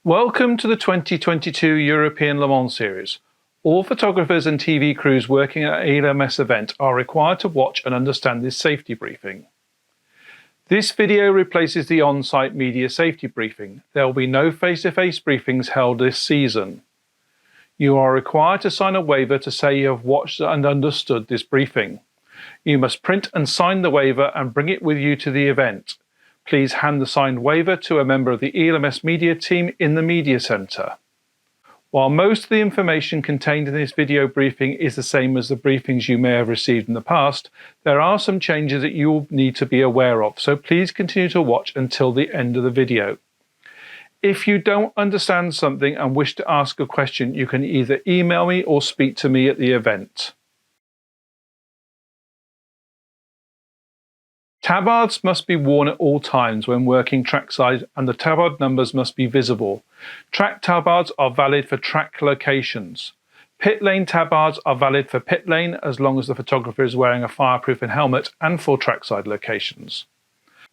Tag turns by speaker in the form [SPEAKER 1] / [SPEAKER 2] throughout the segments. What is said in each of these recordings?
[SPEAKER 1] Welcome to the 2022 European Le Mans Series. All photographers and TV crews working at an LMS event are required to watch and understand this safety briefing. This video replaces the on-site media safety briefing. There will be no face-to-face briefings held this season. You are required to sign a waiver to say you have watched and understood this briefing. You must print and sign the waiver and bring it with you to the event. Please hand the signed waiver to a member of the ELMS media team in the media centre. While most of the information contained in this video briefing is the same as the briefings you may have received in the past, there are some changes that you will need to be aware of, so please continue to watch until the end of the video. If you don't understand something and wish to ask a question, you can either email me or speak to me at the event. Tabards must be worn at all times when working trackside, and the tabard numbers must be visible. Track tabards are valid for track locations. Pit lane tabards are valid for pit lane as long as the photographer is wearing a fireproof and helmet, and for trackside locations.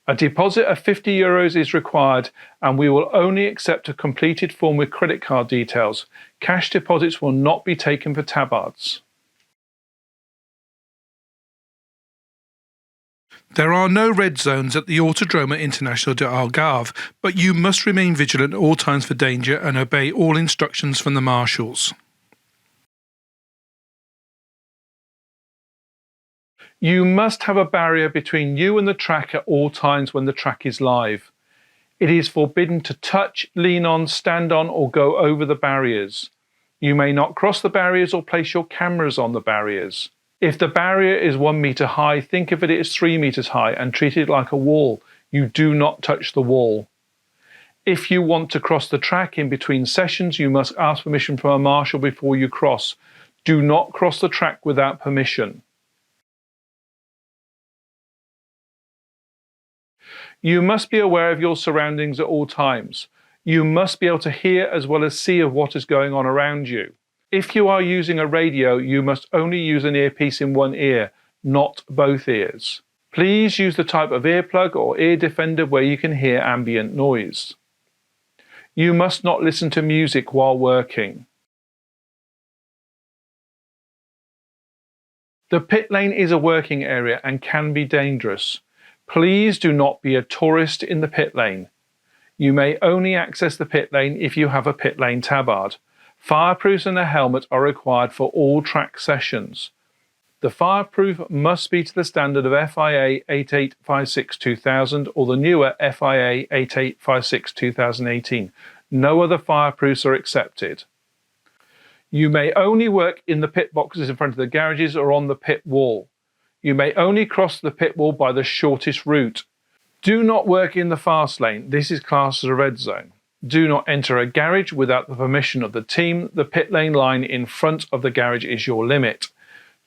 [SPEAKER 1] A deposit of €50 is required, and we will only accept a completed form with credit card details. Cash deposits will not be taken for tabards. There are no red zones at the Autodromo International de Algarve, but you must remain vigilant at all times for danger and obey all instructions from the marshals. You must have a barrier between you and the track at all times when the track is live. It is forbidden to touch, lean on, stand on, or go over the barriers. You may not cross the barriers or place your cameras on the barriers. If the barrier is 1 meter high, think of it as 3 meters high and treat it like a wall. You do not touch the wall. If you want to cross the track in between sessions, you must ask permission from a marshal before you cross. Do not cross the track without permission. You must be aware of your surroundings at all times. You must be able to hear as well as see of what is going on around you. If you are using a radio, you must only use an earpiece in one ear, not both ears. Please use the type of earplug or ear defender where you can hear ambient noise. You must not listen to music while working. The pit lane is a working area and can be dangerous. Please do not be a tourist in the pit lane. You may only access the pit lane if you have a pit lane tabard. Fireproofs and a helmet are required for all track sessions. The fireproof must be to the standard of FIA 8856-2000 or the newer FIA 8856-2018. No other fireproofs are accepted. You may only work in the pit boxes in front of the garages or on the pit wall. You may only cross the pit wall by the shortest route. Do not work in the fast lane. This is classed as a red zone. Do not enter a garage without the permission of the team. The pit lane line in front of the garage is your limit.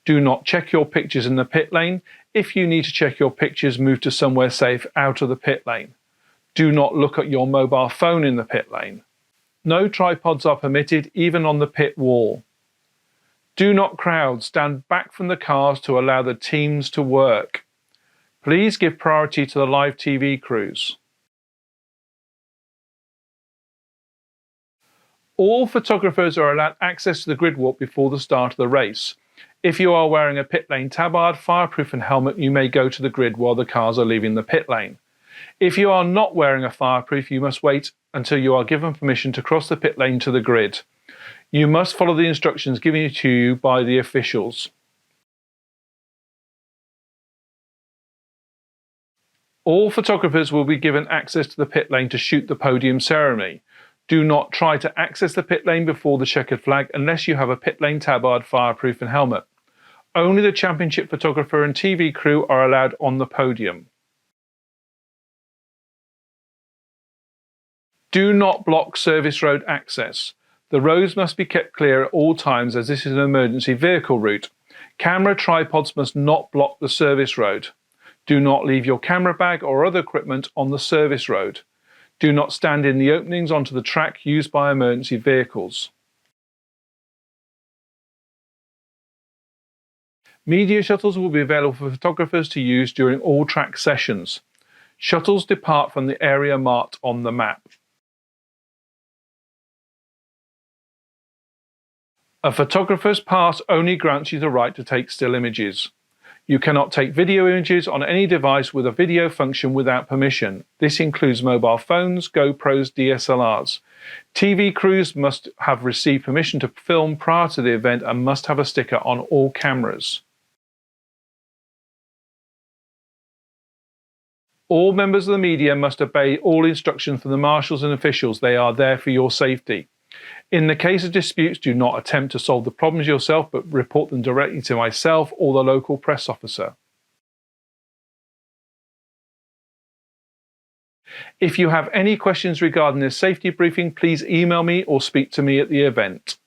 [SPEAKER 1] Do not check your pictures in the pit lane. If you need to check your pictures, move to somewhere safe out of the pit lane. Do not look at your mobile phone in the pit lane. No tripods are permitted, even on the pit wall. Do not crowd. Stand back from the cars to allow the teams to work. Please give priority to the live TV crews. All photographers are allowed access to the GRIDWALK before the start of the race. If you are wearing a pit lane tabard, fireproof and helmet, you may go to the grid while the cars are leaving the pit lane. If you are not wearing a fireproof, you must wait until you are given permission to cross the pit lane to the grid. You must follow the instructions given to you by the officials. All photographers will be given access to the pit lane to shoot the podium ceremony. Do not try to access the pit lane before the checkered flag unless you have a pit lane tabard, fireproof and helmet. Only the championship photographer and TV crew are allowed on the podium. Do not block service road access. The roads must be kept clear at all times as this is an emergency vehicle route. Camera tripods must not block the service road. Do not leave your camera bag or other equipment on the service road. Do not stand in the openings onto the track used by emergency vehicles. Media shuttles will be available for photographers to use during all track sessions. Shuttles depart from the area marked on the map. A photographer's pass only grants you the right to take still images. You cannot take video images on any device with a video function without permission. This includes mobile phones, GoPros, DSLRs. TV crews must have received permission to film prior to the event and must have a sticker on all cameras. All members of the media must obey all instructions from the marshals and officials. They are there for your safety. In the case of disputes, do not attempt to solve the problems yourself, but report them directly to myself or the local press officer. If you have any questions regarding this safety briefing, please email me or speak to me at the event.